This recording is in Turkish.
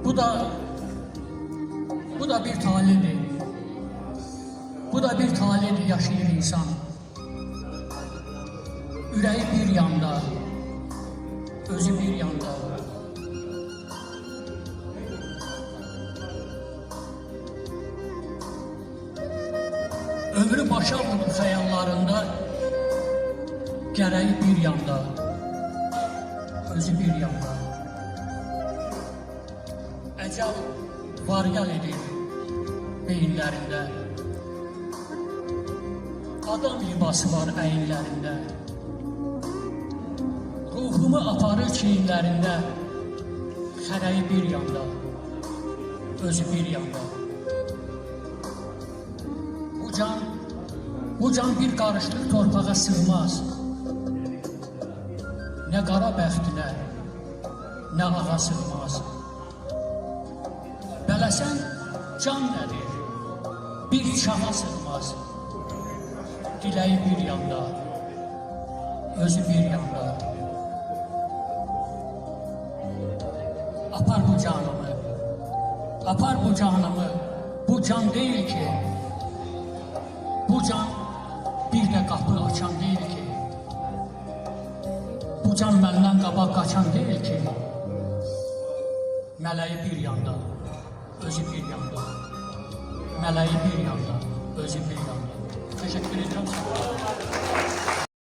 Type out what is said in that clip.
Bu da bir talidir. Bu da bir talidir, yaşayır insan. Ürəyi bir yanda, özü bir yanda. Ömrü başa vurur xəyallarında, gərəyi bir yanda, özü bir yanda. Əcəl var-gəl edir beyinlərində, adam libası var əyinlərində. Ruhumu aparır çiyinlərində, xərəyi bir yanda, özü bir yanda. Bu can bir qarışlıq torpağa sığmaz. Nə qara bəxtinə, nə ağa sığmaz. Bələsən can nədir? Bir şaha sığmaz. Diləyi bir yanda, özü bir yanda. Apar bu canımı, apar bu canımı. Bu can değil ki, bu can bir də qapı açan deyil ki, bu can məndən qabaq qaçan deyil ki, mələyi bir yanda, özü bir yanda, mələyi bir yanda, özü bir yanda. Teşekkür ederim.